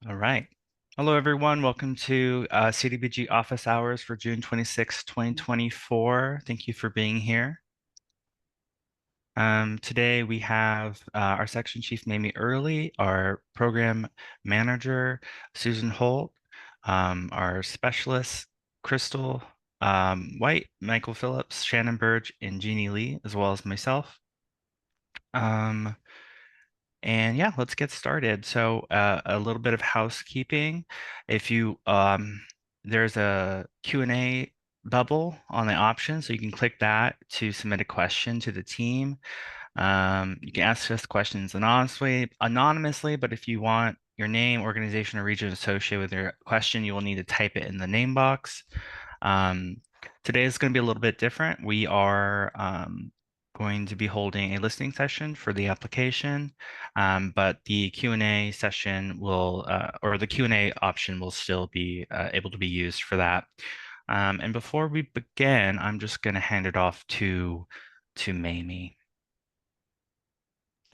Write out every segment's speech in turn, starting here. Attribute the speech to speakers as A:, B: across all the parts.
A: All right. Hello, everyone. Welcome to CDBG office hours for June 26, 2024. Thank you for being here. Today we have our section chief, Mamie Early, our program manager, Susan Holt, our specialists, Crystal White, Michael Phillips, Shannon Burge, and Jeannie Lee, as well as myself. And yeah, let's get started. So a little bit of housekeeping. If you there's a Q&A bubble on the option, so you can click that to submit a question to the team. You can ask us questions anonymously, but if you want your name, organization, or region associated with your question, you will need to type it in the name box. Today is going to be a little bit different. We are going to be holding a listening session for the application, but the Q&A session will, or the Q&A option will still be able to be used for that. And before we begin, I'm just going to hand it off to Mamie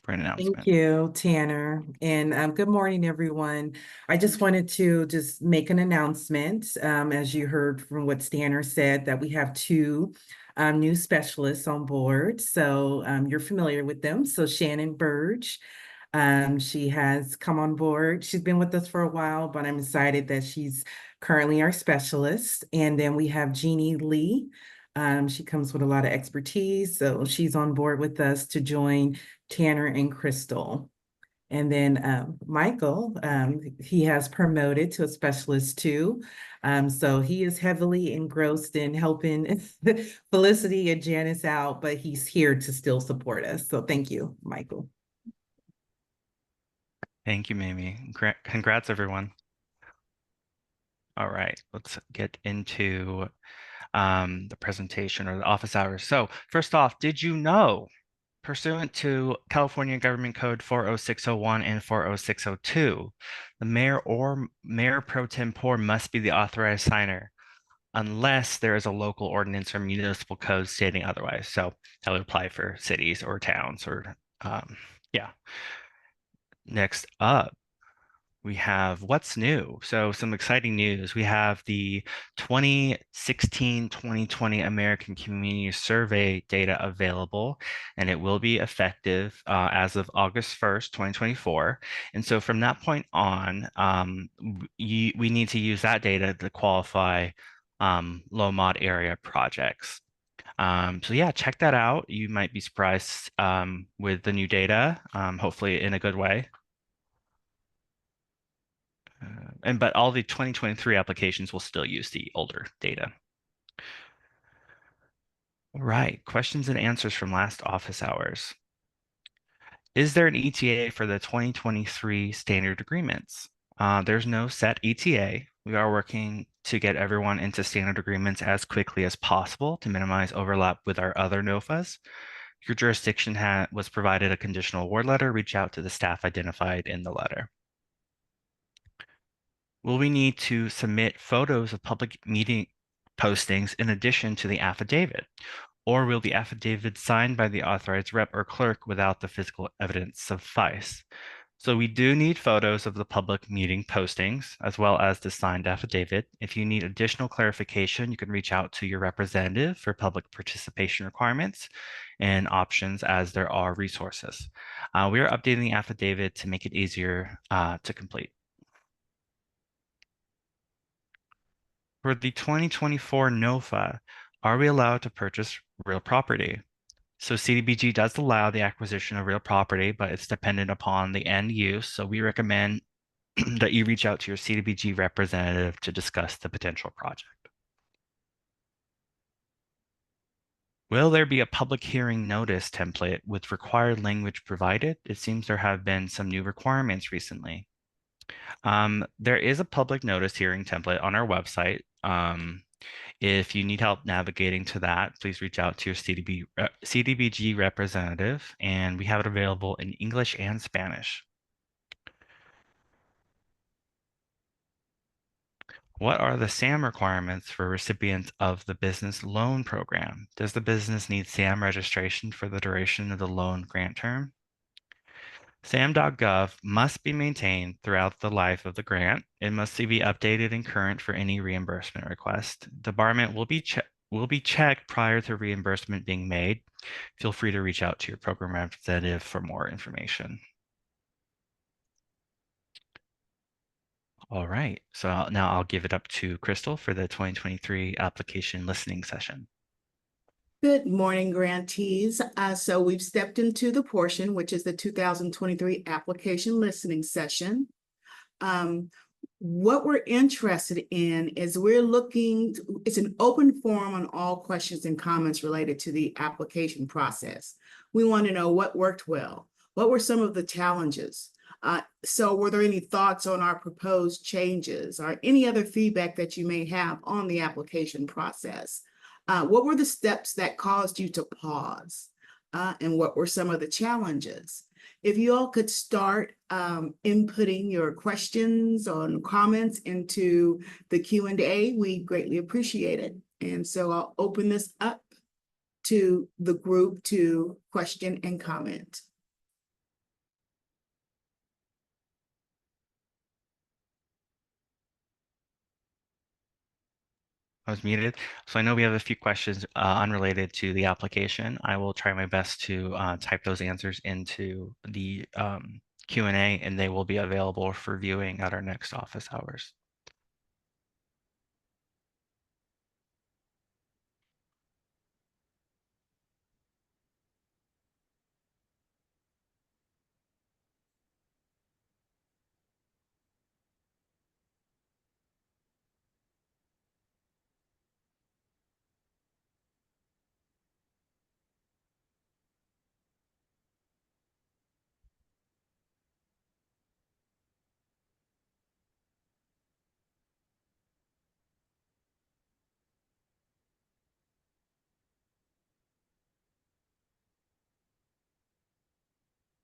A: for an
B: Thank
A: announcement.
B: you, Tanner. And good morning, everyone. I just wanted to just make an announcement, as you heard from what Tanner said, that we have two new specialists on board. So you're familiar with them. So Shannon Burge, she has come on board. She's been with us for a while, but I'm excited that she's currently our specialist. And then we have Jeannie Lee. She comes with a lot of expertise. So she's on board with us to join Tanner and Crystal. And then Michael, he has promoted to a specialist too. So he is heavily engrossed in helping Felicity and Janice out, but he's here to still support us. So thank you, Michael.
A: Thank you, Mamie. Congrats, everyone. All right, let's get into the presentation or the office hours. So first off, did you know, pursuant to California Government Code 40601 and 40602, the mayor or mayor pro tempore must be the authorized signer unless there is a local ordinance or municipal code stating otherwise. So that would apply for cities or towns or yeah. Next up, we have what's new. So some exciting news. We have the 2016-2020 American Community Survey data available, and it will be effective as of August 1st, 2024. And so from that point on, we need to use that data to qualify low mod area projects. So yeah, check that out. You might be surprised with the new data, hopefully in a good way. But all the 2023 applications will still use the older data. All right, questions and answers from last office hours. Is there an ETA for the 2023 standard agreements? There's no set ETA. We are working to get everyone into standard agreements as quickly as possible to minimize overlap with our other NOFAs. Your jurisdiction was provided a conditional award letter. Reach out to the staff identified in the letter. Will we need to submit photos of public meeting postings in addition to the affidavit? Or will the affidavit signed by the authorized rep or clerk without the physical evidence suffice? So we do need photos of the public meeting postings as well as the signed affidavit. If you need additional clarification, you can reach out to your representative for public participation requirements and options as there are resources. We are updating the affidavit to make it easier to complete. For the 2024 NOFA, are we allowed to purchase real property? So CDBG does allow the acquisition of real property, but it's dependent upon the end use. So we recommend that you reach out to your CDBG representative to discuss the potential project. Will there be a public hearing notice template with required language provided? It seems there have been some new requirements recently. There is a public notice hearing template on our website. If you need help navigating to that, please reach out to your CDBG representative, and we have it available in English and Spanish. What are the SAM requirements for recipients of the business loan program? Does the business need SAM registration for the duration of the loan grant term? SAM.gov must be maintained throughout the life of the grant. It must be updated and current for any reimbursement request. The department will be checked prior to reimbursement being made. Feel free to reach out to your program representative for more information. All right, so now I'll give it up to Crystal for the 2023 application listening session.
C: Good morning, grantees. So we've stepped into the portion, which is the 2023 application listening session. What we're interested in is it's an open forum on all questions and comments related to the application process. We want to know what worked well. What were some of the challenges? So were there any thoughts on our proposed changes or any other feedback that you may have on the application process? What were the steps that caused you to pause? And what were some of the challenges? If you all could start inputting your questions or comments into the Q&A, we greatly appreciate it. And so I'll open this up to the group to question and comment.
A: I was muted. So I know we have a few questions unrelated to the application. I will try my best to type those answers into the Q&A, and they will be available for viewing at our next office hours.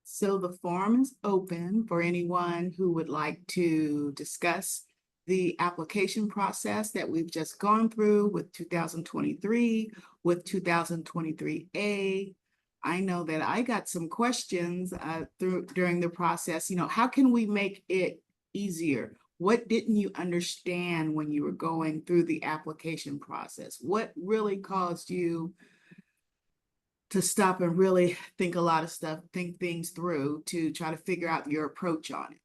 C: So the forum is open for anyone who would like to discuss the application process that we've just gone through with 2023, with 2023A. I know that I got some questions during the process. How can we make it easier? What didn't you understand when you were going through the application process? What really caused you to stop and really think think things through to try to figure out your approach on it?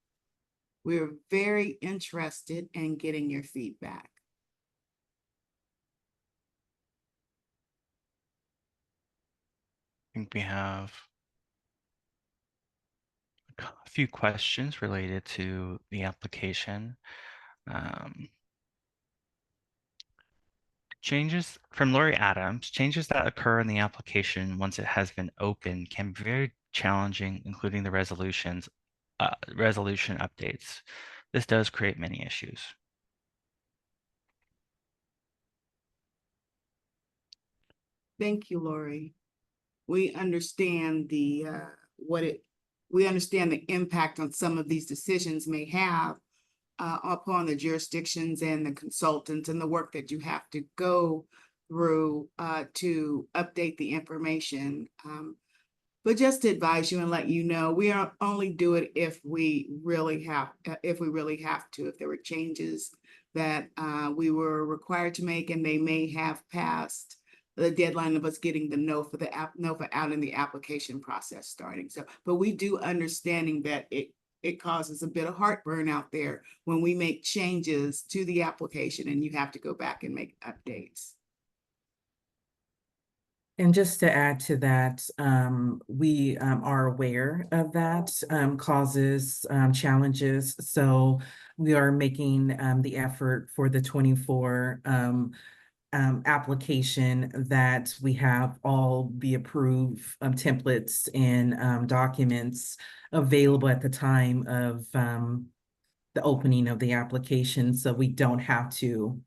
C: We're very interested in getting your feedback.
A: I think we have a few questions related to the application. Changes from Lori Adams, changes that occur in the application once it has been opened can be very challenging, including the resolution updates. This does create many issues.
C: Thank you, Lori. We understand we understand the impact on some of these decisions may have upon the jurisdictions and the consultants and the work that you have to go through to update the information. But just to advise you and let you know, we only do it if we really have to. If there were changes that we were required to make and they may have passed the deadline of us getting the NOFA out in the application process starting. So, but we do understanding that it causes a bit of heartburn out there when we make changes to the application and you have to go back and make updates.
B: And just to add to that, we are aware of that causes challenges. So we are making the effort for the 24 application that we have all the approved templates and documents available at the time of the opening of the application, so we don't have to,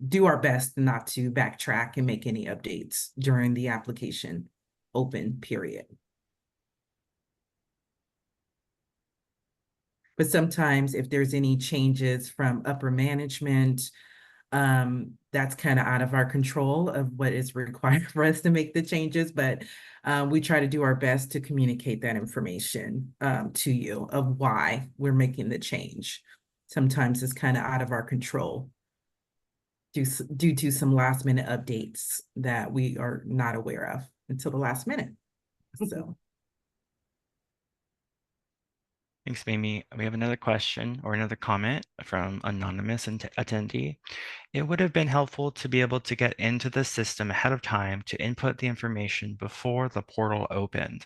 B: do our best not to backtrack and make any updates during the application open period. But sometimes if there's any changes from upper management, That's kind of out of our control of what is required for us to make the changes, but we try to do our best to communicate that information to you of why we're making the change. Sometimes it's kind of out of our control due to some last minute updates that we are not aware of until the last minute. So.
A: Thanks, Mimi. We have another question or another comment from anonymous attendee. It would have been helpful to be able to get into the system ahead of time to input the information before the portal opened.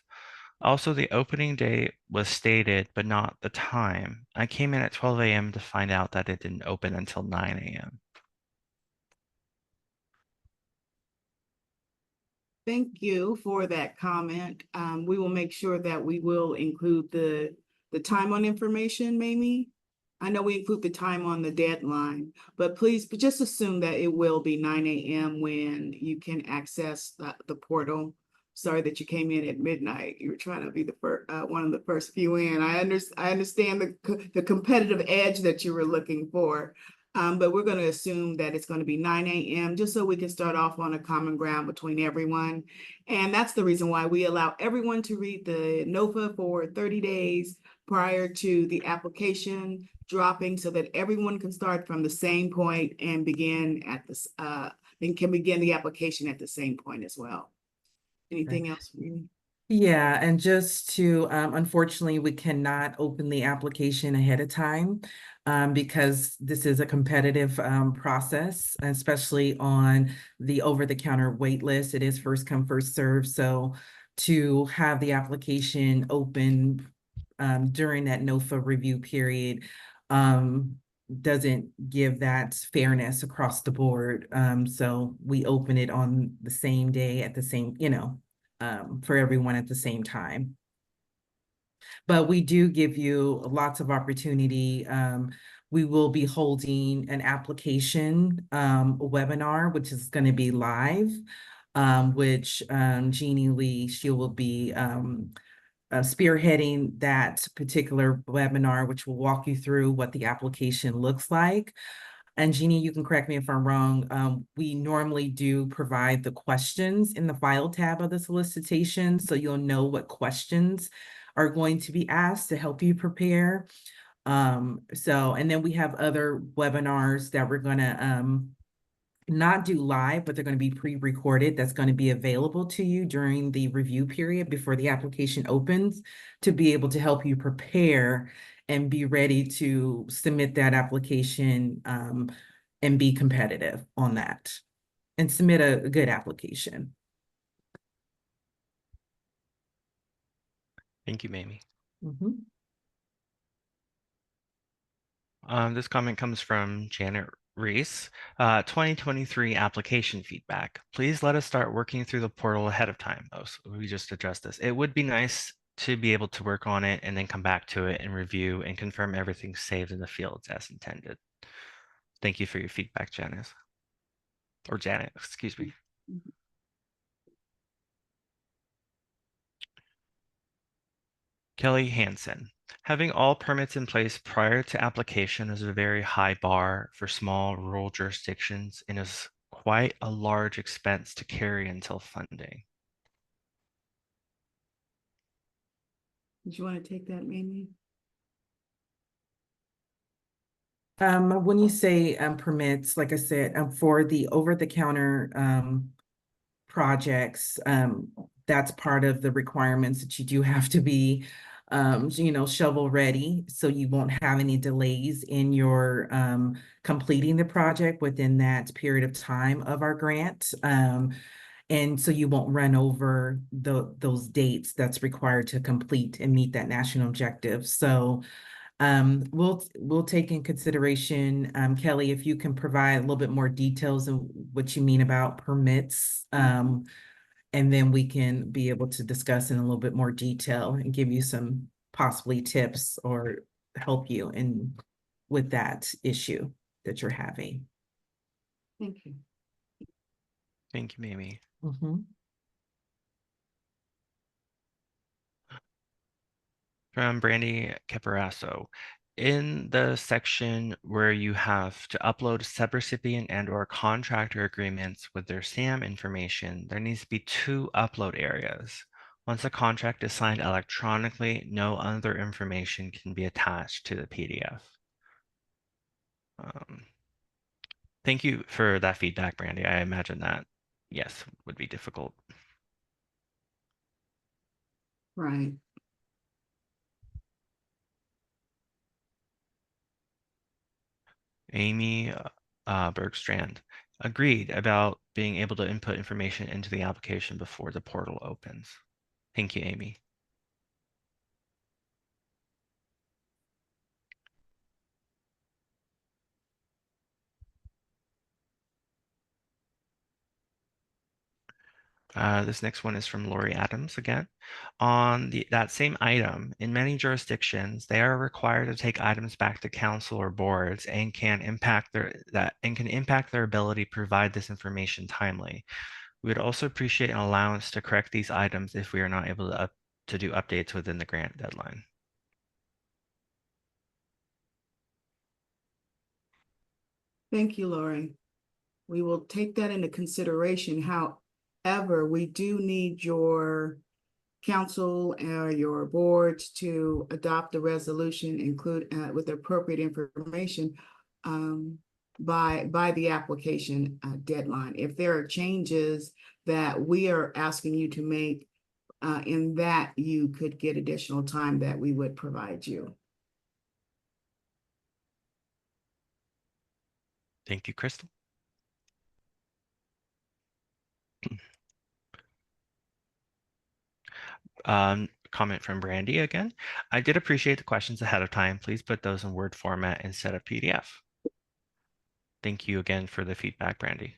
A: Also, the opening date was stated, but not the time. I came in at 12 a.m. to find out that it didn't open until 9 a.m.
C: Thank you for that comment. We will make sure that we will include the time on information, Mamie. I know we include the time on the deadline, but please just assume that it will be 9 a.m. when you can access the portal. Sorry that you came in at midnight. You were trying to be the first, one of the first few in. I understand the competitive edge that you were looking for. But we're going to assume that it's going to be 9 a.m. just so we can start off on a common ground between everyone. And that's the reason why we allow everyone to read the NOFA for 30 days prior to the application dropping so that everyone can start from the same point and begin at this and can begin the application at the same point as well. Anything else?
B: Yeah, and just to, unfortunately, we cannot open the application ahead of time because this is a competitive process, especially on the over-the-counter wait list. It is first come, first serve. So to have the application open during that NOFA review period doesn't give that fairness across the board. So we open it on the same day at the same, for everyone at the same time. But we do give you lots of opportunity. We will be holding an application webinar, which is going to be live, which Jeannie Lee, she will be spearheading that particular webinar, which will walk you through what the application looks like. And Jeannie, you can correct me if I'm wrong. We normally do provide the questions in the file tab of the solicitation, so you'll know what questions are going to be asked to help you prepare. And then we have other webinars that we're gonna not do live, but they're going to be pre-recorded. That's going to be available to you during the review period before the application opens to be able to help you prepare and be ready to submit that application and be competitive on that and submit a good application.
A: Thank you, Mamie.
B: Mm-hmm.
A: This comment comes from Janet Reese. 2023 application feedback. Please let us start working through the portal ahead of time. Oh, so we just addressed this. It would be nice to be able to work on it and then come back to it and review and confirm everything's saved in the fields as intended. Thank you for your feedback, Janice. Or Janet, excuse me. Kelly Hansen. Having all permits in place prior to application is a very high bar for small rural jurisdictions and is quite a large expense to carry until funding.
C: Did you want to take that, Mamie?
B: When you say permits, like I said, for the over-the-counter projects, that's part of the requirements that you do have to be, shovel ready, so you won't have any delays in your completing the project within that period of time of our grant. And so you won't run over those dates that's required to complete and meet that national objective. So we'll take in consideration, Kelly, if you can provide a little bit more details of what you mean about permits. And then we can be able to discuss in a little bit more detail and give you some possibly tips or help you with that issue that you're having.
C: Thank you.
A: Thank you, Mamie. From Brandy Caparasso. in the section where you have to upload subrecipient and or contractor agreements with their SAM information, there needs to be two upload areas. Once a contract is signed electronically, no other information can be attached to the PDF. Um, Thank you for that feedback, Brandy. I imagine that, yes, would be difficult.
C: Right.
A: Amy Bergstrand agreed about being able to input information into the application before the portal opens. Thank you, Amy. This next one is from Lori Adams again. On that same item, in many jurisdictions, they are required to take items back to council or boards and can impact their ability to provide this information timely. We would also appreciate an allowance to correct these items if we are not able to do updates within the grant deadline.
C: Thank you, Lori. We will take that into consideration. However, we do need your council or your boards to adopt a resolution, include with appropriate information by the application deadline. If there are changes that we are asking you to make in that, you could get additional time that we would provide you.
A: Thank you, Crystal. Comment from Brandy again. I did appreciate the questions ahead of time. Please put those in Word format instead of PDF. Thank you again for the feedback, Brandy.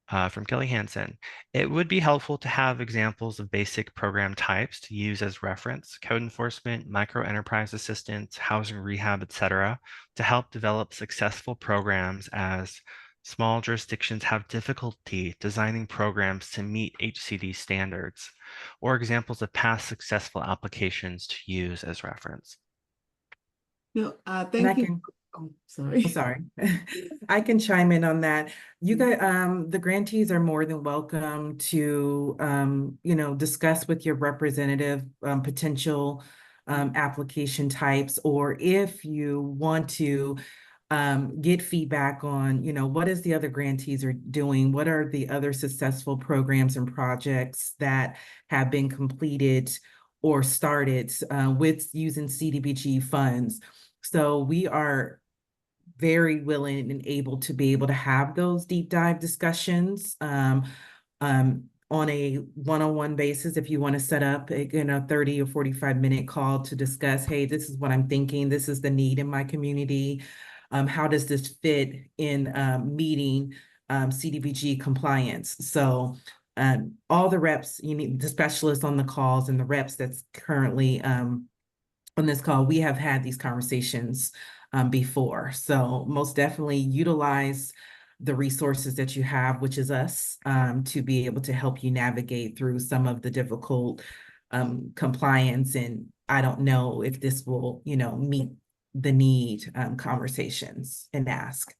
A: From Kelly Hansen, it would be helpful to have examples of basic program types to use as reference, code enforcement, micro enterprise assistance, housing rehab, etc., to help develop successful programs as small jurisdictions have difficulty designing programs to meet HCD standards, or examples of past successful applications to use as reference.
C: No,
B: And
C: thank you. Oh, sorry.
B: Sorry. I can chime in on that. You guys, the grantees are more than welcome to, discuss with your representative, potential, application types, or if you want to, get feedback on, what is the other grantees are doing? What are the other successful programs and projects that have been completed or started, with using CDBG funds? So we are very willing and able to be able to have those deep dive discussions on a one-on-one basis. If you want to set up a 30 or 45-minute call to discuss, hey, this is what I'm thinking, this is the need in my community, how does this fit in meeting CDBG compliance? So all the reps, you need the specialists on the calls and the reps that's currently on this call, we have had these conversations before. So most definitely utilize the resources that you have, which is us, to be able to help you navigate through some of the difficult compliance. And I don't know if this will, meet the need conversations and ask.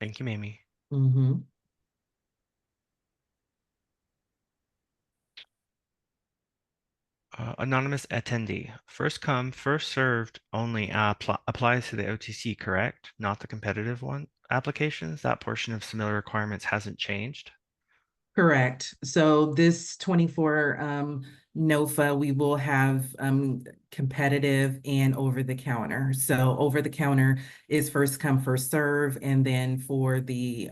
A: Thank you, Mamie.
B: Mm-hmm.
A: Anonymous attendee. First come, first served only applies to the OTC, correct? Not the competitive one applications. That portion of similar requirements hasn't changed.
B: Correct. So this 24 NOFA, we will have competitive and over the counter. So over the counter is first come, first serve. And then for the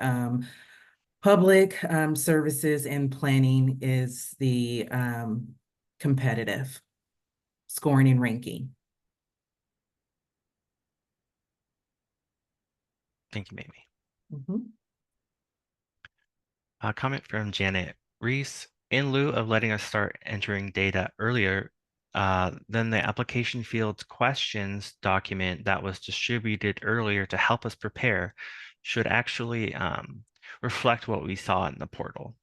B: public services and planning is the competitive scoring and ranking.
A: Thank you, Mamie.
B: Mhm.
A: A comment from Janet Reese. In lieu of letting us start entering data earlier, then the application fields questions document that was distributed earlier to help us prepare should actually reflect what we saw in the portal.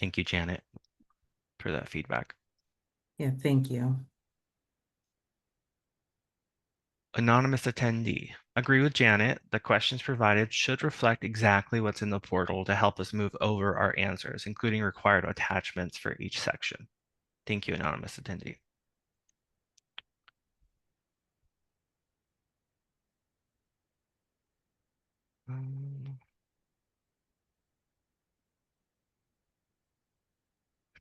A: Thank you, Janet, for that feedback.
B: Yeah, thank you.
A: Anonymous attendee. Agree with Janet. The questions provided should reflect exactly what's in the portal to help us move over our answers, including required attachments for each section. Thank you, anonymous attendee.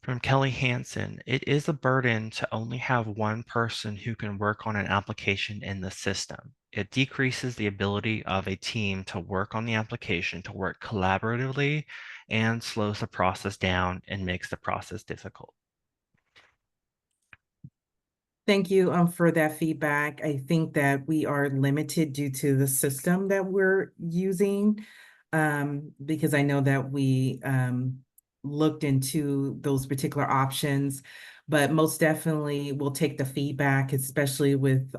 A: From Kelly Hansen, it is a burden to only have one person who can work on an application in the system. It decreases the ability of a team to work on the application, to work collaboratively, and slows the process down and makes the process difficult.
B: Thank you for that feedback. I think that we are limited due to the system that we're using. Because I know that we looked into those particular options, but most definitely we'll take the feedback, especially with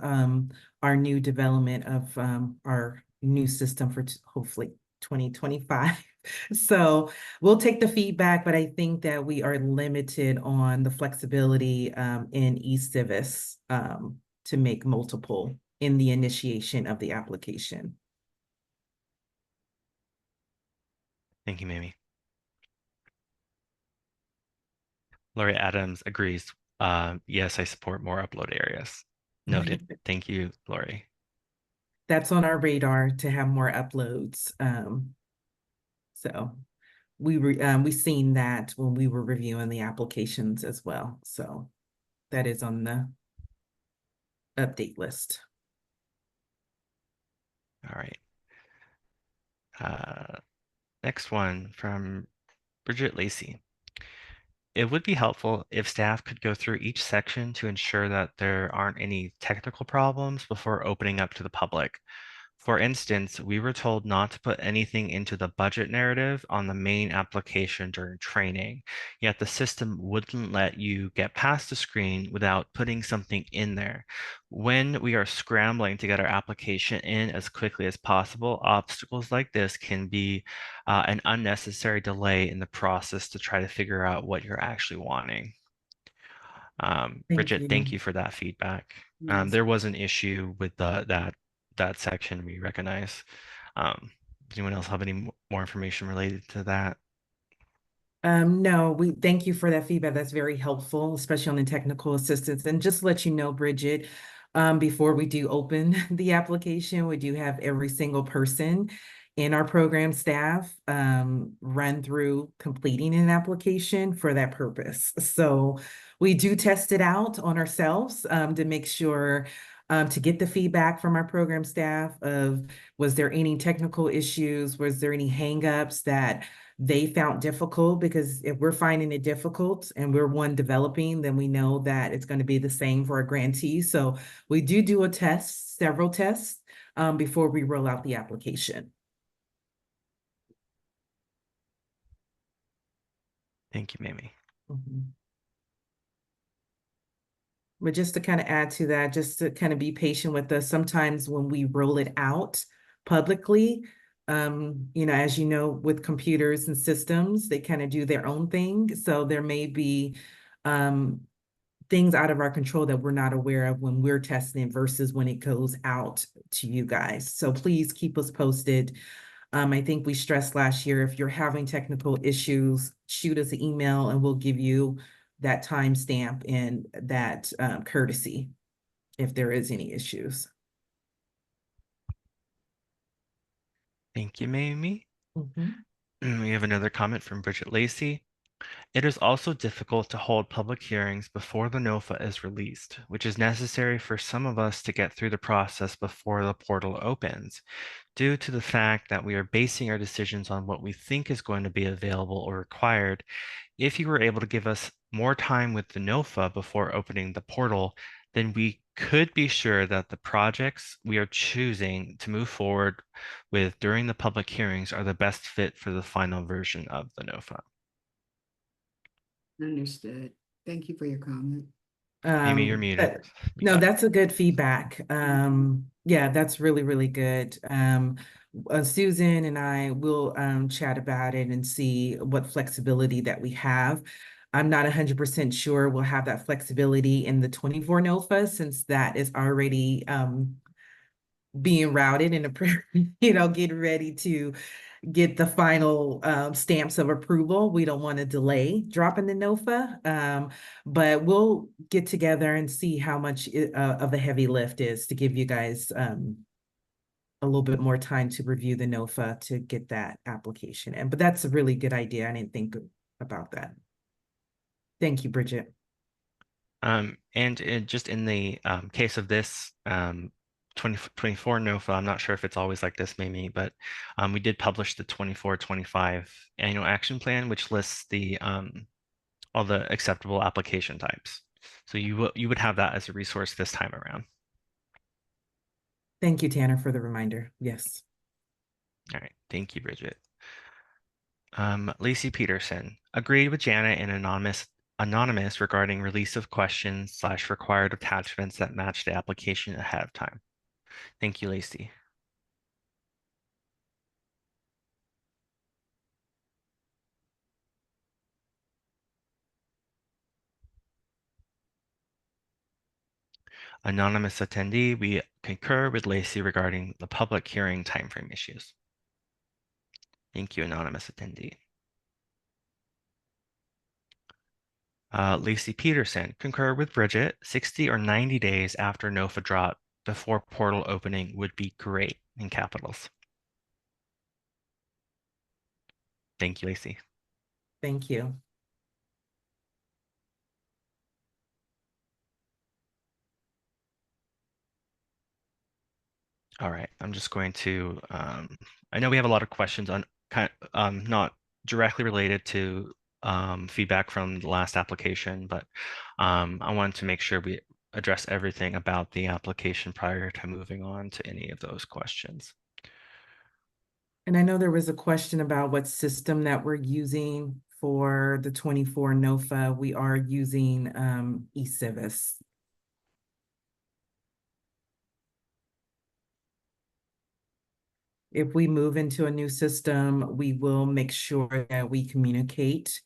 B: our new development of our new system for hopefully 2025. So we'll take the feedback, but I think that we are limited on the flexibility in eCivis to make multiple in the initiation of the application.
A: Thank you, Mamie. Lori Adams agrees. Yes, I support more upload areas. Noted. Thank you, Lori.
B: That's on our radar to have more uploads. So we seen that when we were reviewing the applications as well. So that is on the update list.
A: All right. Next one from Bridget Lacey. It would be helpful if staff could go through each section to ensure that there aren't any technical problems before opening up to the public. For instance, we were told not to put anything into the budget narrative on the main application during training, yet the system wouldn't let you get past the screen without putting something in there. When we are scrambling to get our application in as quickly as possible, obstacles like this can be an unnecessary delay in the process to try to figure out what you're actually wanting.
B: Thank
A: Bridget, thank
B: you.
A: you for that feedback.
C: Yes.
A: There was an issue with that section we recognize. Does anyone else have any more information related to that?
B: No, we thank you for that feedback. That's very helpful, especially on the technical assistance. And just to let you know, Bridget, before we do open the application, we do have every single person in our program staff run through completing an application for that purpose. So we do test it out on ourselves to make sure to get the feedback from our program staff of was there any technical issues? Was there any hangups that they found difficult? Because if we're finding it difficult and we're one developing, then we know that it's going to be the same for our grantees. So we do a test, several tests before we roll out the application.
A: Thank you, Mamie.
B: But just to kind of add to that, just to kind of be patient with us, sometimes when we roll it out publicly, as you know, with computers and systems, they kind of do their own thing. So there may be things out of our control that we're not aware of when we're testing versus when it goes out to you guys. So please keep us posted. I think we stressed last year, if you're having technical issues, shoot us an email and we'll give you that timestamp and that courtesy if there is any issues.
A: Thank you, Mamie.
B: Mhm.
A: We have another comment from Bridget Lacey. It is also difficult to hold public hearings before the NOFA is released, which is necessary for some of us to get through the process before the portal opens, due to the fact that we are basing our decisions on what we think is going to be available or required. If you were able to give us more time with the NOFA before opening the portal, then we could be sure that the projects we are choosing to move forward with during the public hearings are the best fit for the final version of the NOFA.
C: Understood. Thank you for your comment.
A: Amy, you're muted.
B: No, that's a good feedback. Yeah, that's really, really good. Susan and I will chat about it and see what flexibility that we have. I'm not 100% sure we'll have that flexibility in the 24 NOFA since that is already being routed and getting ready to get the final stamps of approval. We don't want to delay dropping the NOFA, but we'll get together and see how much of the heavy lift is to give you guys a little bit more time to review the NOFA to get that application in. But that's a really good idea. I didn't think about that. Thank you, Bridget.
A: And just in the case of this 2024 NOFA, I'm not sure if it's always like this, maybe, but we did publish the 24-25 annual action plan, which lists the all the acceptable application types. So you would have that as a resource this time around.
B: Thank you, Tanner, for the reminder. Yes.
A: All right, thank you, Bridget. Lacey Peterson agreed with Janet and anonymous regarding release of questions / required attachments that match the application ahead of time. Thank you, Lacey. Anonymous attendee, we concur with Lacey regarding the public hearing timeframe issues. Thank you, anonymous attendee. Lacey Peterson, concur with Bridget, 60 or 90 days after NOFA drop before portal opening would be great in capitals. Thank you, Lacey.
B: Thank you.
A: All right, I'm just going to, I know we have a lot of questions on not directly related to feedback from the last application, but I wanted to make sure we address everything about the application prior to moving on to any of those questions.
B: And I know there was a question about what system that we're using for the 24 NOFA. We are using eCivis. If we move into a new system, we will make sure that we communicate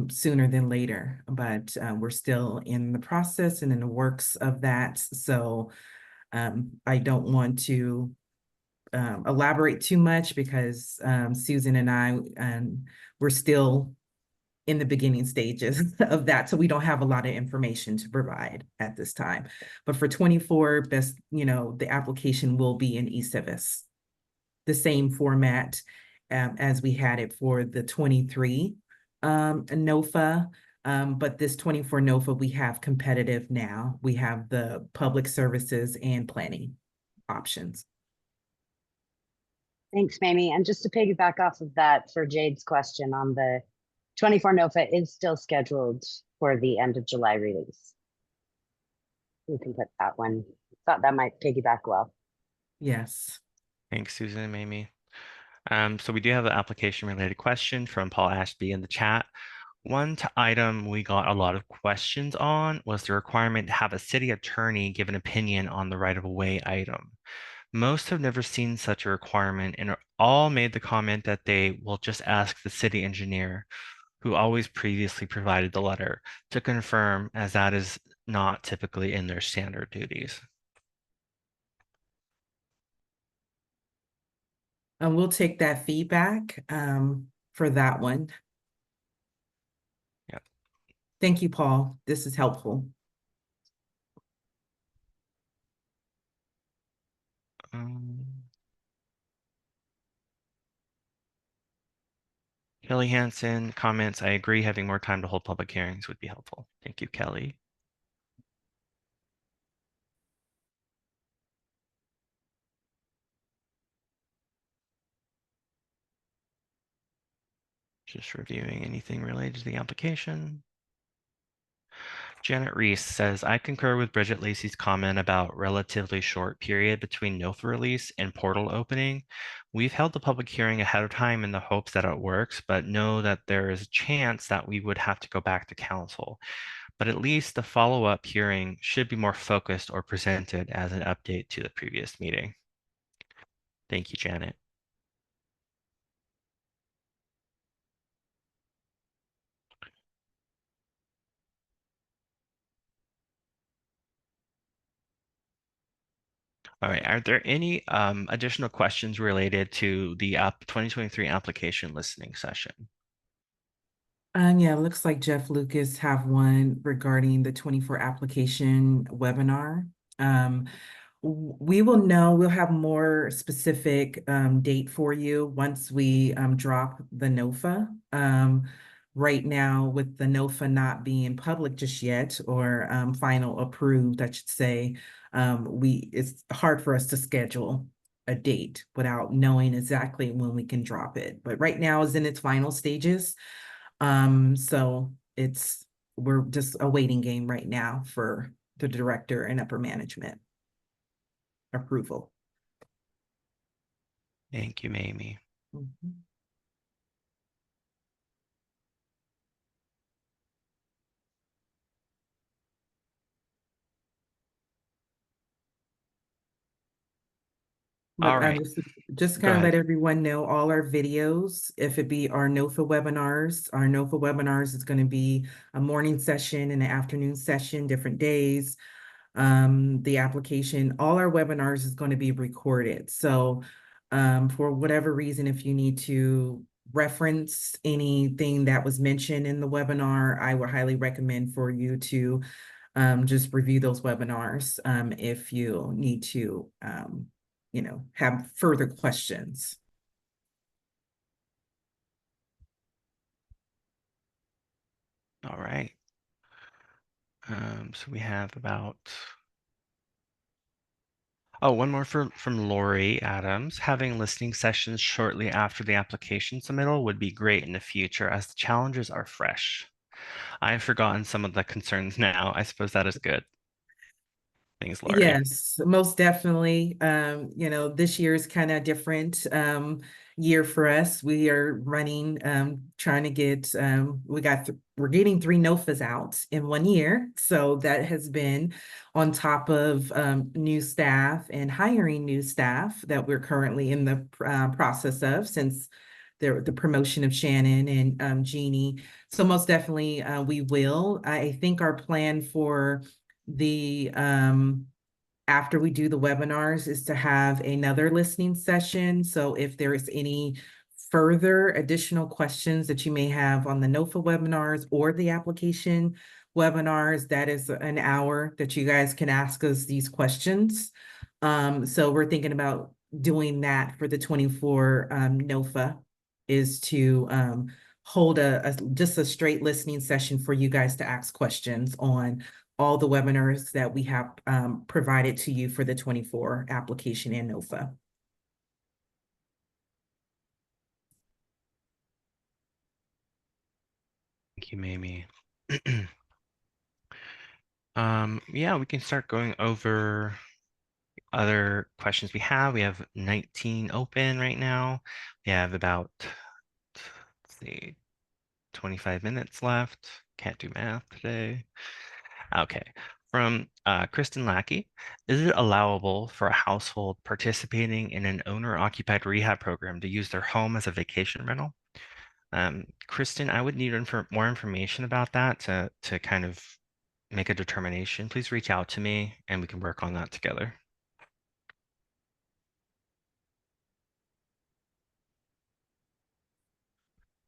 B: sooner than later, but we're still in the process and in the works of that. So I don't want to elaborate too much because Susan and I, we're still in the beginning stages of that. So we don't have a lot of information to provide at this time. But for 24, the application will be in eCivis, the same format as we had it for the 23 NOFA. But this 24 NOFA, we have competitive now. We have the public services and planning options.
D: Thanks, Mamie. And just to piggyback off of that for Jade's question on the 24 NOFA is still scheduled for the end of July release. You can put that one. Thought that might piggyback well.
B: Yes.
A: Thanks, Susan and Mamie. So we do have an application related question from Paul Ashby in the chat. One item we got a lot of questions on was the requirement to have a city attorney give an opinion on the right-of-way item. Most have never seen such a requirement and all made the comment that they will just ask the city engineer, who always previously provided the letter, to confirm, as that is not typically in their standard duties.
B: And we'll take that feedback for that one.
A: Yep.
B: Thank you, Paul. This is helpful.
A: Kelly Hansen comments, I agree, having more time to hold public hearings would be helpful. Thank you, Kelly. Just reviewing anything related to the application. Janet Reese says, I concur with Bridget Lacey's comment about relatively short period between NOFA release and portal opening. We've held the public hearing ahead of time in the hopes that it works, but know that there is a chance that we would have to go back to council. But at least the follow-up hearing should be more focused or presented as an update to the previous meeting. Thank you, Janet. All right. Are there any additional questions related to the 2023 application listening session?
B: Yeah, it looks like Jeff Lucas have one regarding the 24 application webinar. We will know, we'll have more specific date for you once we drop the NOFA. Right now, with the NOFA not being public just yet, or final approved, I should say, it's hard for us to schedule a date without knowing exactly when we can drop it. But right now is in its final stages. So we're just a waiting game right now for the director and upper management approval.
A: Thank you, Mamie.
B: Mhm.
A: All
B: But
A: right.
B: just
A: Go
B: kind of let
A: ahead.
B: everyone know all our videos, if it be our our NOFA webinars is going to be a morning session and an afternoon session, different days. The application, all our webinars is going to be recorded. So for whatever reason, if you need to reference anything that was mentioned in the webinar, I would highly recommend for you to just review those webinars if you need to, have further questions.
A: All right. So we have about one more from Lori Adams. Having listening sessions shortly after the application submittal would be great in the future as the challenges are fresh. I've forgotten some of the concerns now. I suppose that is good. Thanks, Lori.
B: Yes, most definitely. This year is kind of different year for us. We are running, trying to get we're getting 3 NOFAs out in 1 year. So that has been on top of new staff and hiring new staff that we're currently in the process of since the promotion of Shannon and Jeannie. So most definitely we will. I think our plan for the after we do the webinars is to have another listening session. So if there is any further additional questions that you may have on the NOFA webinars or the application webinars, that is an hour that you guys can ask us these questions. So we're thinking about doing that for the 24 NOFA, is to hold just a straight listening session for you guys to ask questions on all the webinars that we have provided to you for the 24 application and NOFA.
A: Thank you, Mamie. Yeah, we can start going over other questions we have. We have 19 open right now. We have about, let's see, 25 minutes left. Can't do math today. Okay. From Kristen Lackey, is it allowable for a household participating in an owner-occupied rehab program to use their home as a vacation rental? Kristen, I would need more information about that to kind of make a determination. Please reach out to me and we can work on that together.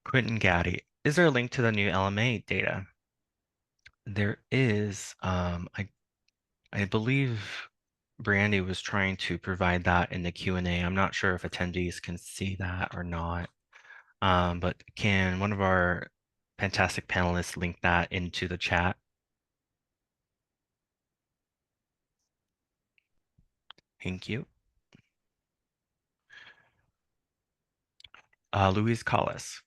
A: Quentin Gaddy, is there a link to the new LMA data? There is. I believe Brandy was trying to provide that in the Q&A. I'm not sure if attendees can see that or not. But can one of our fantastic panelists link that into the chat? Thank you. Louise Collis.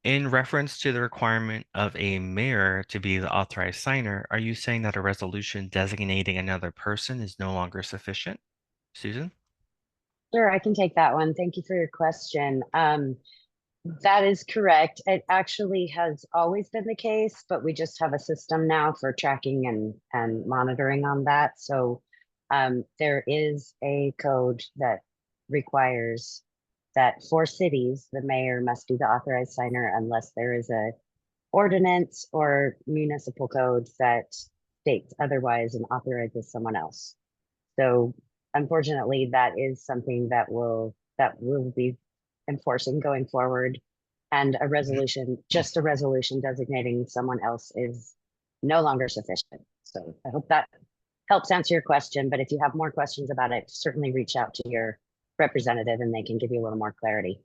A: In reference to the requirement of a mayor to be the authorized signer, are you saying that a resolution designating another person is no longer sufficient? Susan?
D: Sure, I can take that one. Thank you for your question. That is correct. It actually has always been the case, but we just have a system now for tracking and monitoring on that. So there is a code that requires that for cities, the mayor must be the authorized signer unless there is a ordinance or municipal code that states otherwise and authorizes someone else. So unfortunately, that is something that will be enforcing going forward. And a resolution, just a resolution designating someone else is no longer sufficient. So I hope that helps answer your question. But if you have more questions about it, certainly reach out to your representative and they can give you a little more clarity.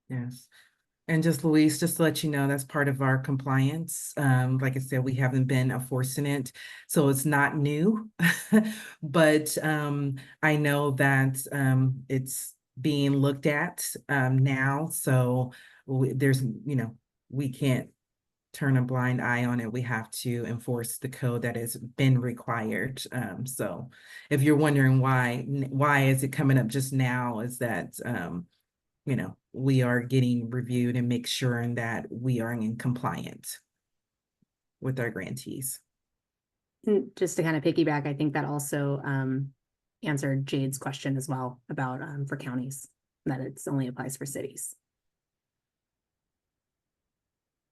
B: Yes. And just Luis, just to let you know, that's part of our compliance. Like I said, we haven't been enforcing it, so it's not new. But I know that it's being looked at now. So there's, we can't turn a blind eye on it. We have to enforce the code that has been required. So if you're wondering why is it coming up just now, is that we are getting reviewed and make sure that we are in compliance with our grantees.
E: Just to kind of piggyback, I think that also answered Jade's question as well about for counties, that it's only applies for cities.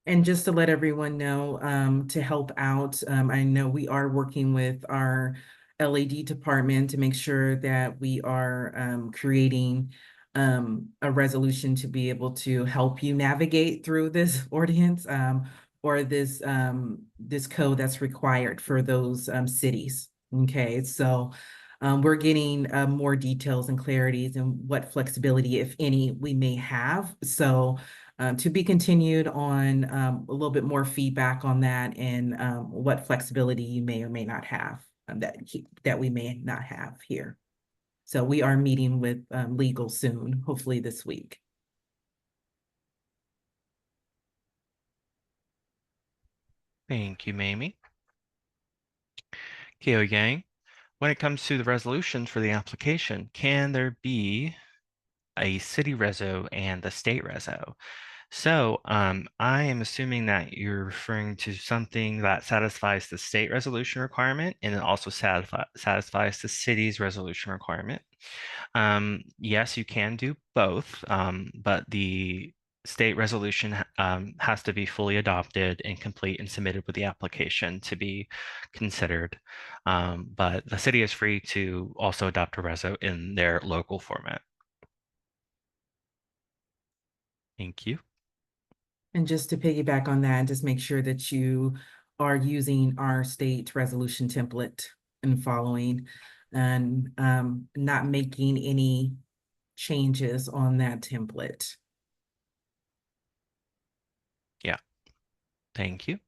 B: And just to let everyone know, to help out, I know we are working with our LED department to make sure that we are creating a resolution to be able to help you navigate through this ordinance or this code that's required for those cities. Okay, so we're getting more details and clarities and what flexibility, if any, we may have. So to be continued on a little bit more feedback on that and what flexibility you may or may not have that we may not have here. So we are meeting with legal soon, hopefully this week.
A: Thank you, Mamie. Keo Yang, when it comes to the resolutions for the application, can there be a city reso and the state reso? So I am assuming that you're referring to something that satisfies the state resolution requirement and it also satisfies the city's resolution requirement. Yes, you can do both, but the state resolution has to be fully adopted and complete and submitted with the application to be considered. But the city is free to also adopt a reso in their local format. Thank you.
B: And just to piggyback on that, just make sure that you are using our state resolution template and following and not making any changes on that template.
A: Yeah, thank you.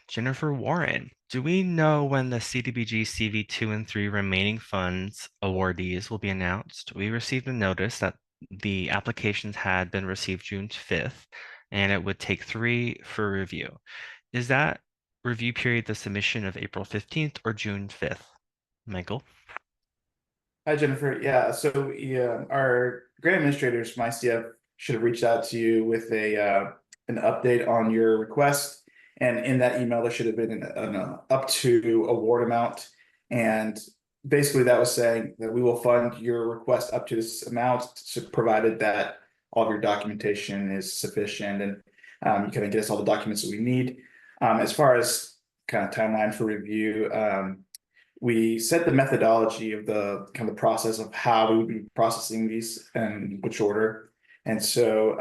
A: Jennifer Warren, do we know when the CDBG CV2 and 3 remaining funds awardees will be announced? We received a notice that the applications had been received June 5th, and it would take 3 for review. Is that review period the submission of April 15th or June 5th? Michael?
F: Hi, Jennifer. Yeah, so our grant administrators from ICF should have reached out to you with an update on your request. And in that email, there should have been an up to award amount. And basically that was saying that we will fund your request up to this amount, provided that all of your documentation is sufficient and you kind of get us all the documents that we need. As far as kind of timeline for review, we set the methodology of the kind of process of how we would be processing these and which order. And so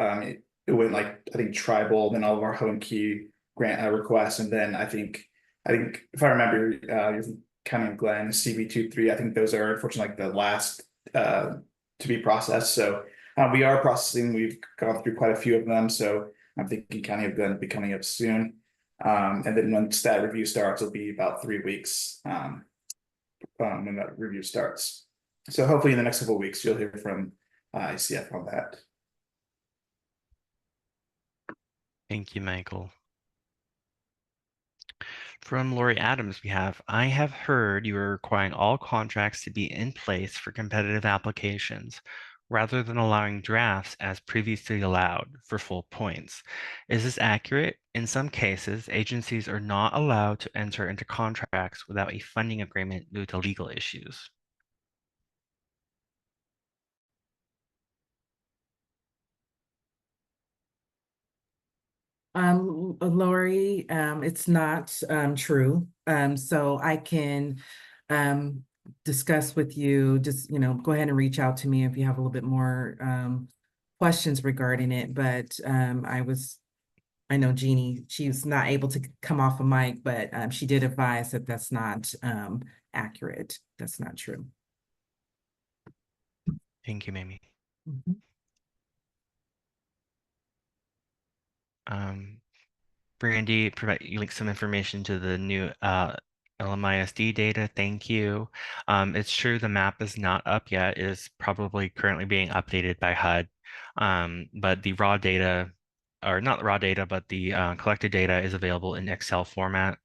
F: it went like, I think tribal, then all of our home key grant requests. And then I think if I remember, County of Glen, CV2-3, I think those are unfortunately like the last to be processed. So we are processing, we've gone through quite a few of them. So I'm thinking County of Glen will be coming up soon. And then once that review starts, it'll be about 3 weeks when that review starts. So hopefully in the next couple of weeks, you'll hear from ICF on that.
A: Thank you, Michael. From Lori Adams, we have, I have heard you are requiring all contracts to be in place for competitive applications. rather than allowing drafts as previously allowed for full points. Is this accurate? In some cases, agencies are not allowed to enter into contracts without a funding agreement due to legal issues.
B: Lori, it's not true. So I can discuss with you, just, go ahead and reach out to me if you have a little bit more questions regarding it. But I know Jeannie, she's not able to come off a mic, but she did advise that that's not accurate. That's not true.
A: Thank you, Mamie.
B: Mhm.
A: Brandy, provide you like some information to the new LMISD data. Thank you. It's true the map is not up yet. It is probably currently being updated by HUD. But the raw data, or not raw data, but the collected data is available in Excel format,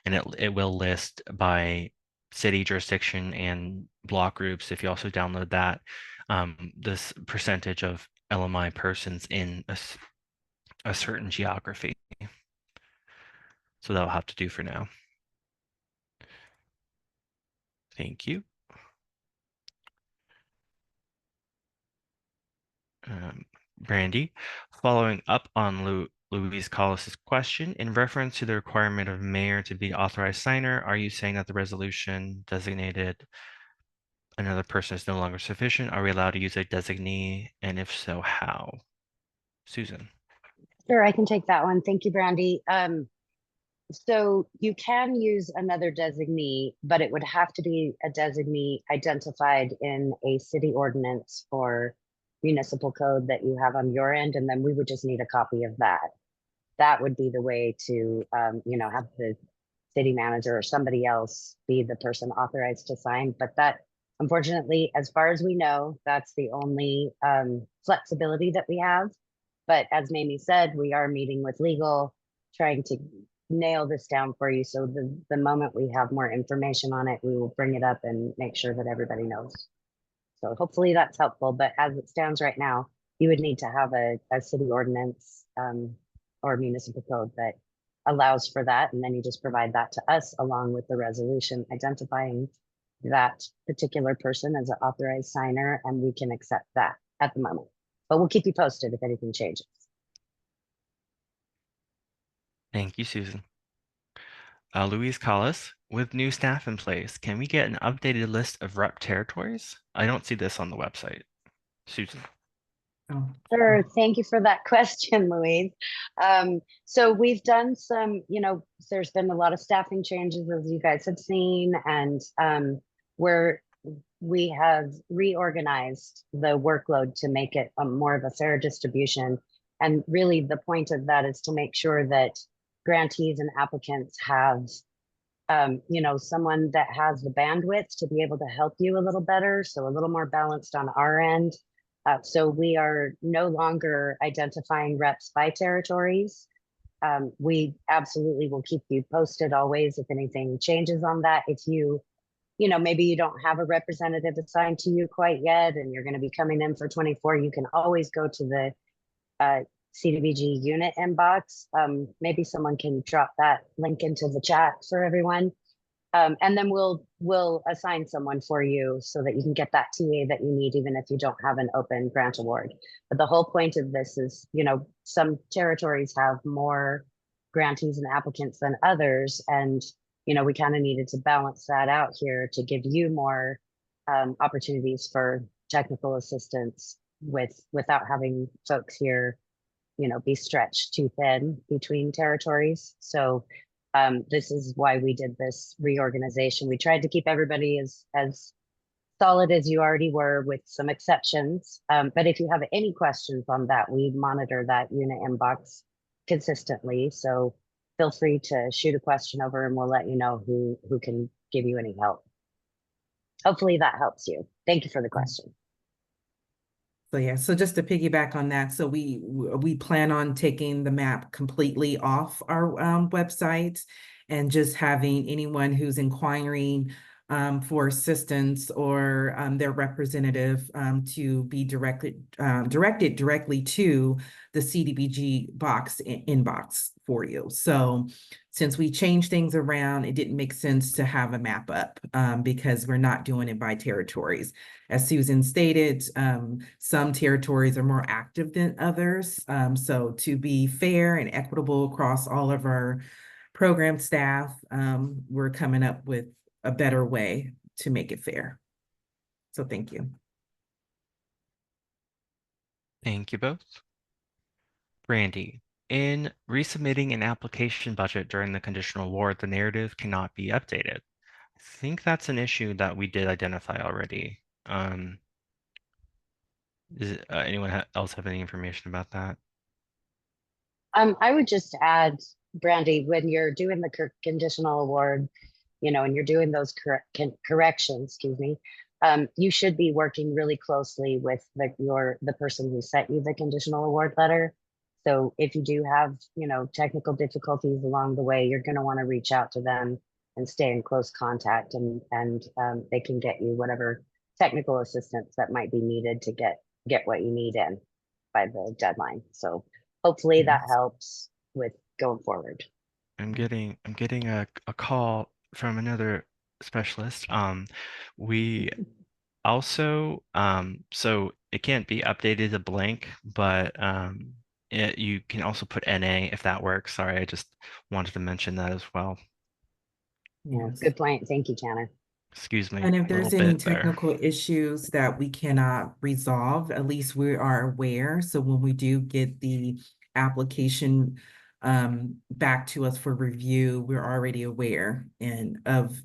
A: and it will list by city, jurisdiction, and block groups. If you also download that, this percentage of LMI persons in a certain geography. So that'll have to do for now. Thank you. Brandy, following up on Louise Collis's question, in reference to the requirement of mayor to be authorized signer, are you saying that the resolution designated another person is no longer sufficient? Are we allowed to use a designee? And if so, how? Susan.
D: Sure, I can take that one. Thank you, Brandy. So you can use another designee, but it would have to be a designee identified in a city ordinance or municipal code that you have on your end, and then we would just need a copy of that. That would be the way to, have the city manager or somebody else be the person authorized to sign. But that, unfortunately, as far as we know, that's the only flexibility that we have. But as Mamie said, we are meeting with legal, trying to nail this down for you. So the moment we have more information on it, we will bring it up and make sure that everybody knows. So hopefully that's helpful. But as it stands right now, you would need to have a city ordinance or municipal code that allows for that. And then you just provide that to us along with the resolution identifying that particular person as an authorized signer, and we can accept that at the moment. But we'll keep you posted if anything changes.
A: Thank you, Susan. Louise Collis, with new staff in place, can we get an updated list of rep territories? I don't see this on the website. Susan.
B: Oh.
D: Sure. Thank you for that question, Louise. So we've done some, there's been a lot of staffing changes, as you guys have seen, and where we have reorganized the workload to make it more of a fair distribution. And really the point of that is to make sure that grantees and applicants have, someone that has the bandwidth to be able to help you a little better. So a little more balanced on our end. So we are no longer identifying reps by territories. We absolutely will keep you posted always if anything changes on that. If maybe you don't have a representative assigned to you quite yet, and you're going to be coming in for 24, you can always go to the CDBG unit inbox. Maybe someone can drop that link into the chat for everyone. And then we'll assign someone for you so that you can get that TA that you need, even if you don't have an open grant award. But the whole point of this is, some territories have more grantees and applicants than others. And, we kind of needed to balance that out here to give you more opportunities for technical assistance without having folks here, be stretched too thin between territories. So this is why we did this reorganization. We tried to keep everybody as solid as you already were, with some exceptions. But if you have any questions on that, we monitor that unit inbox consistently. So feel free to shoot a question over and we'll let you know who can give you any help. Hopefully that helps you. Thank you for the question.
B: So yeah, so just to piggyback on that, so we plan on taking the map completely off our website and just having anyone who's inquiring for assistance or their representative to be directed directly to the CDBG inbox for you. So since we changed things around, it didn't make sense to have a map up because we're not doing it by territories. As Susan stated, some territories are more active than others. So to be fair and equitable across all of our program staff, we're coming up with a better way to make it fair. So thank you.
A: Thank you both. Brandy, in resubmitting an application budget during the conditional award, the narrative cannot be updated. I think that's an issue that we did identify already. Anyone else have any information about that?
D: I would just add, Brandy, when you're doing the conditional award, and you're doing those corrections, excuse me, you should be working really closely with the person who sent you the conditional award letter. So if you do have, technical difficulties along the way, you're going to want to reach out to them and stay in close contact, and they can get you whatever technical assistance that might be needed to get what you need in by the deadline. So hopefully that helps with going forward.
A: I'm getting a call from another specialist. We also so it can't be updated to blank, but you can also put NA if that works. Sorry, I just wanted to mention that as well.
D: Yeah, good point. Thank you, Tanner.
A: Excuse me.
B: And if
A: a little
B: there's any
A: bit there.
B: technical issues that we cannot resolve, at least we are aware. So when we do get the application back to us for review, we're already aware of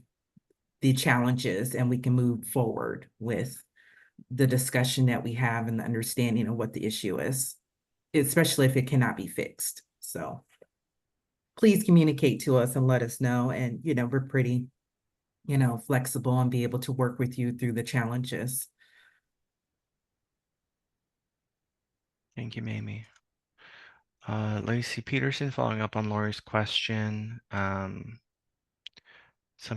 B: the challenges, and we can move forward with the discussion that we have and the understanding of what the issue is, especially if it cannot be fixed. So please communicate to us and let us know. And, we're pretty flexible and be able to work with you through the challenges.
A: Thank you, Mamie. Lacey Peterson, following up on Lori's question. Some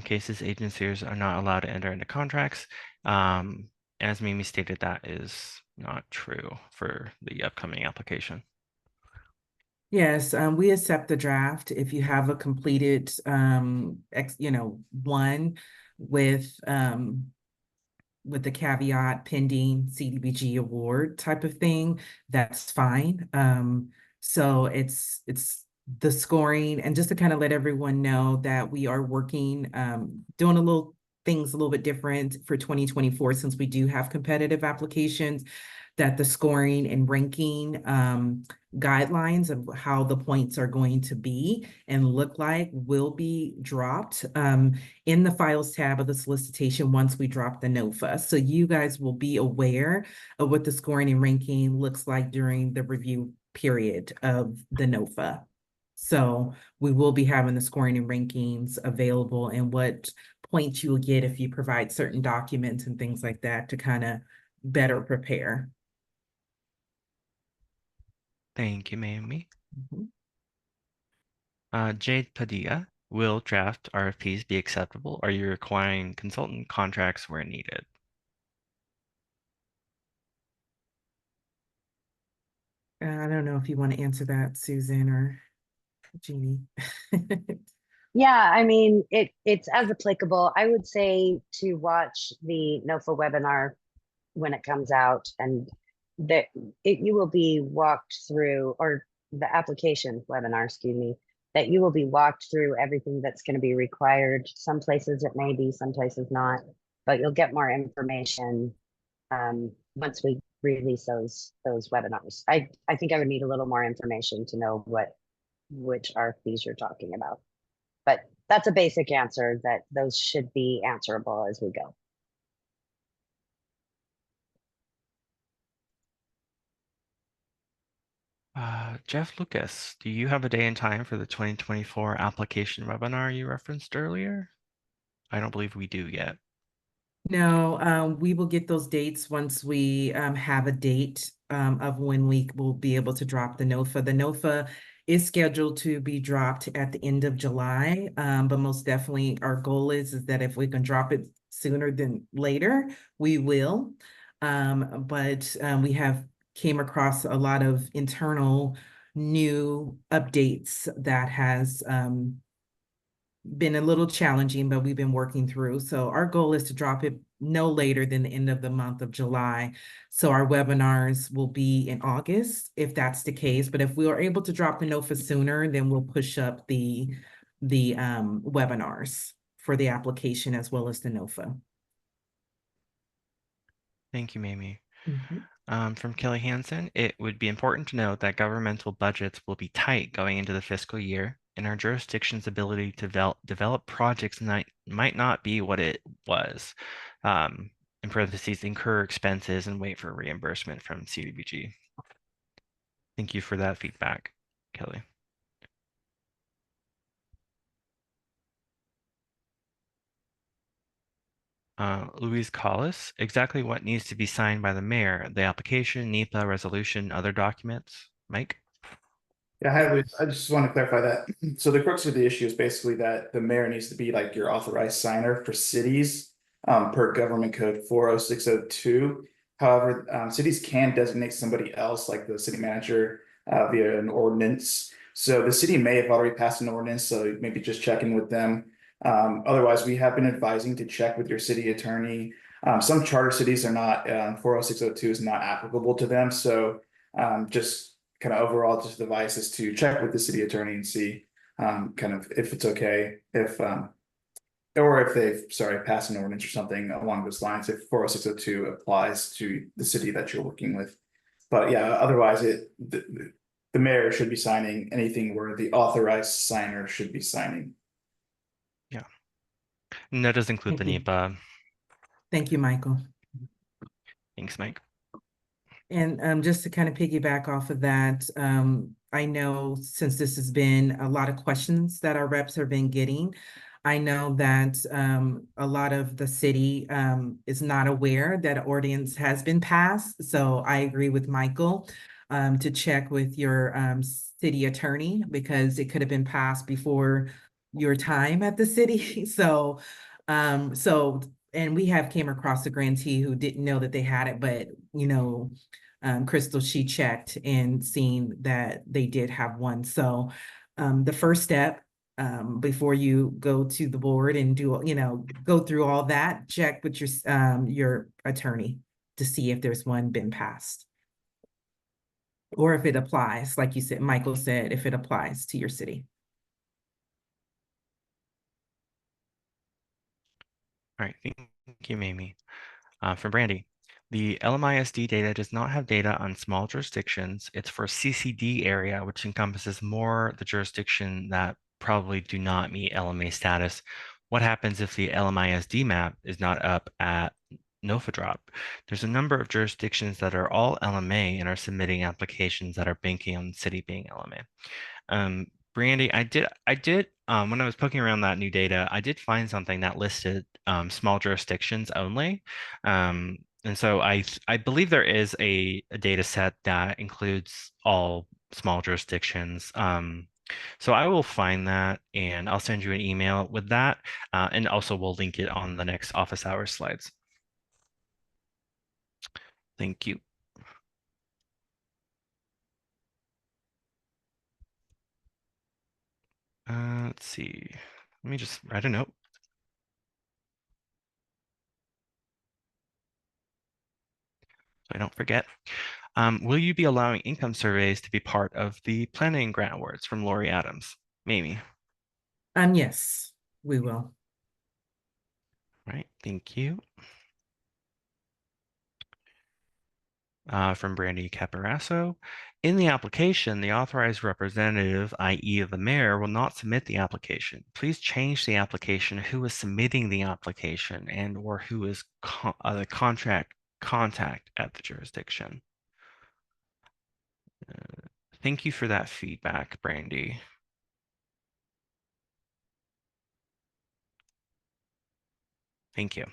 A: cases, agencies are not allowed to enter into contracts. As Mimi stated, that is not true for the upcoming application.
B: Yes, we accept the draft. If you have a completed, one with the caveat pending CDBG award type of thing, that's fine. So it's the scoring, and just to kind of let everyone know that we are working, doing things a little bit different for 2024, since we do have competitive applications, that the scoring and ranking guidelines of how the points are going to be and look like will be dropped in the files tab of the solicitation once we drop the NOFA. So you guys will be aware of what the scoring and ranking looks like during the review period of the NOFA. So we will be having the scoring and rankings available, and what points you will get if you provide certain documents and things like that to kind of better prepare.
A: Thank you, Mamie. Jade Padilla, will draft RFPs be acceptable? Are you requiring consultant contracts where needed?
B: I don't know if you want to answer that, Susan or Jeannie.
D: Yeah, I mean, it's as applicable. I would say to watch the NOFA webinar when it comes out, and that you will be walked through, or the application webinar, excuse me, that you will be walked through everything that's going to be required. Some places it may be, some places not, but you'll get more information once we release those webinars. I think I would need a little more information to know which RFPs you're talking about. But that's a basic answer, that those should be answerable as we go.
A: Jeff Lucas, do you have a day and time for the 2024 application webinar you referenced earlier? I don't believe we do yet.
B: No, we will get those dates once we have a date of when we will be able to drop the NOFA. The NOFA is scheduled to be dropped at the end of July. But most definitely our goal is that if we can drop it sooner than later, we will. But we have came across a lot of internal new updates that has been a little challenging, but we've been working through. So our goal is to drop it no later than the end of the month of July. So our webinars will be in August, if that's the case. But if we are able to drop the NOFA sooner, then we'll push up the webinars for the application as well as the NOFA.
A: Thank you, Mamie.
B: Mhm.
A: From Kelly Hansen, it would be important to note that governmental budgets will be tight going into the fiscal year, and our jurisdiction's ability to develop projects might not be what it was. In parentheses, incur expenses and wait for reimbursement from CDBG. Thank you for that feedback, Kelly. Louise Collis, exactly what needs to be signed by the mayor? The application, NEPA, resolution, other documents? Mike?
F: Yeah, I just want to clarify that. So the crux of the issue is basically that the mayor needs to be like your authorized signer for cities, per government code 40602. However, cities can designate somebody else, like the city manager, via an ordinance. So the city may have already passed an ordinance, so maybe just checking with them. Otherwise, we have been advising to check with your city attorney. Some charter cities are not, 40602 is not applicable to them, so just kind of overall just advice is to check with the city attorney and see kind of if it's okay, if or if they've, sorry, passed an ordinance or something along those lines, if 40602 applies to the city that you're working with. But yeah, otherwise the mayor should be signing anything where the authorized signer should be signing.
A: Yeah. And that does include the
B: Thank you.
A: NEPA.
B: Thank you, Michael.
A: Thanks, Mike.
B: And just to kind of piggyback off of that, I know since this has been a lot of questions that our reps have been getting, I know that a lot of the city is not aware that ordinance has been passed. So I agree with Michael to check with your city attorney because it could have been passed before your time at the city. So and we have came across a grantee who didn't know that they had it, but Crystal, she checked and seen that they did have one. So the first step before you go to the board and go through all that, check with your attorney to see if there's one been passed. Or if it applies, like you said, Michael said, if it applies to your city.
A: All right, thank you, Mamie. From Brandy, the LMISD data does not have data on small jurisdictions. It's for CCD area, which encompasses more the jurisdiction that probably do not meet LMA status. What happens if the LMISD map is not up at NOFA drop? There's a number of jurisdictions that are all LMA and are submitting applications that are banking on the city being LMA. Brandy, when I was poking around that new data, I did find something that listed small jurisdictions only. And so I believe there is a data set that includes all small jurisdictions. So I will find that and I'll send you an email with that. And also we'll link it on the next office hours slides. Thank you. Let's see. Let me just write a note. So I don't forget. Will you be allowing income surveys to be part of the planning grant awards from Lori Adams? Mamie.
B: Yes, we will.
A: Right, thank you. From Brandy Caparasso. In the application, the authorized representative, i.e. the mayor, will not submit the application. Please change the application who is submitting the application and or who is the contact at the jurisdiction. Thank you for that feedback, Brandy. Thank you.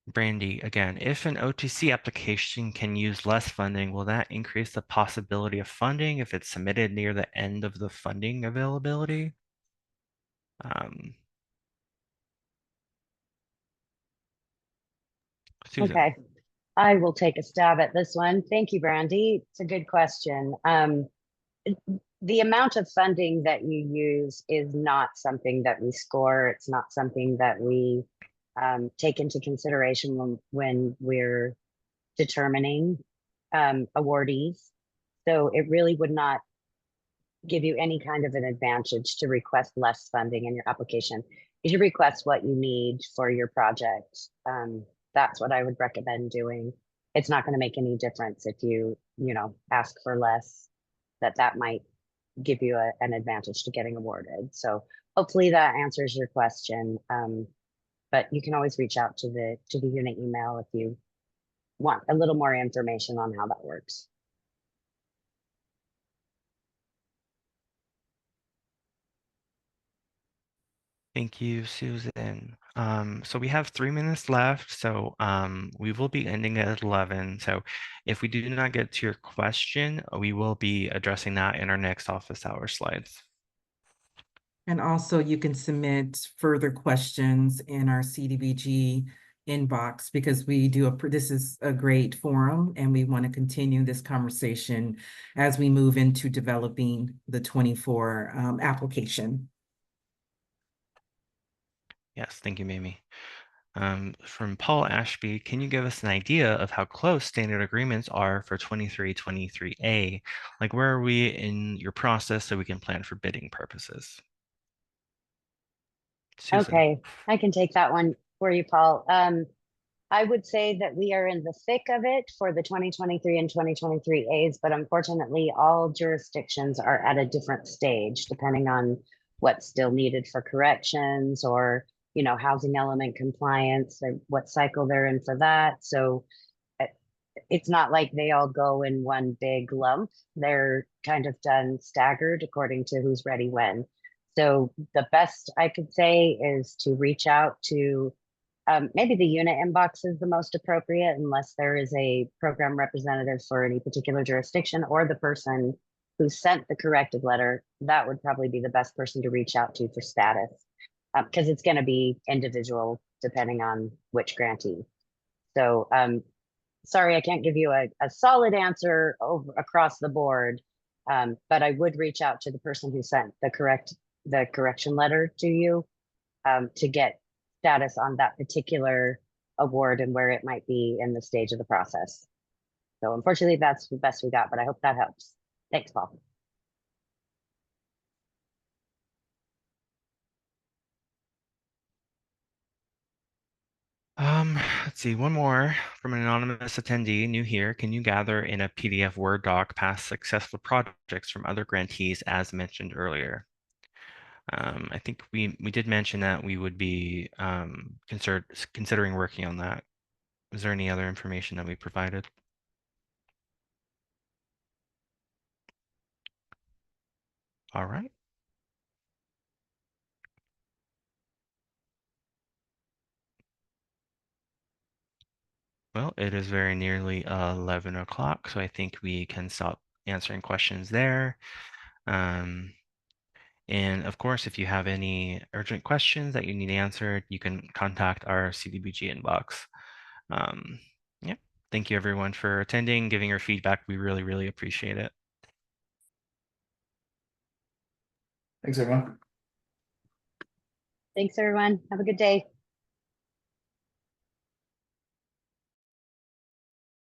A: Brandy, again, if an OTC application can use less funding, will that increase the possibility of funding if it's submitted near the end of the funding availability? Susan.
D: Okay, I will take a stab at this one. Thank you, Brandy. It's a good question. The amount of funding that you use is not something that we score. It's not something that we take into consideration when we're determining awardees. So it really would not give you any kind of an advantage to request less funding in your application. You should request what you need for your project. That's what I would recommend doing. It's not going to make any difference if you ask for less, that might give you an advantage to getting awarded. So hopefully that answers your question. But you can always reach out to the unit email if you want a little more information on how that works.
A: Thank you, Susan. So we have 3 minutes left, so we will be ending at 11. So if we do not get to your question, we will be addressing that in our next office hour slides.
B: And also you can submit further questions in our CDBG inbox because this is a great forum and we want to continue this conversation as we move into developing the 24 application.
A: Yes, thank you, Mamie. From Paul Ashby, can you give us an idea of how close standard agreements are for 2323A? Like, where are we in your process so we can plan for bidding purposes? Susan.
D: Okay, I can take that one for you, Paul. I would say that we are in the thick of it for the 2023 and 2023 As, but unfortunately, all jurisdictions are at a different stage depending on what's still needed for corrections or, housing element compliance or what cycle they're in for that. So it's not like they all go in one big lump. They're kind of done staggered according to who's ready when. So the best I could say is to reach out to maybe the unit inbox is the most appropriate unless there is a program representative for any particular jurisdiction or the person who sent the corrected letter. That would probably be the best person to reach out to for status because it's going to be individual depending on which grantee. So sorry, I can't give you a solid answer across the board, but I would reach out to the person who sent the correction letter to you to get status on that particular award and where it might be in the stage of the process. So unfortunately, that's the best we got, but I hope that helps. Thanks, Paul.
A: Let's see, one more from an anonymous attendee, new here. Can you gather in a PDF Word doc past successful projects from other grantees as mentioned earlier? I think we did mention that we would be considering working on that. Is there any other information that we provided? All right. Well, it is very nearly 11 o'clock, so I think we can stop answering questions there. And of course, if you have any urgent questions that you need answered, you can contact our CDBG inbox. Yeah, thank you everyone for attending, giving your feedback. We really, really appreciate it.
F: Thanks, everyone.
D: Thanks, everyone. Have a good day.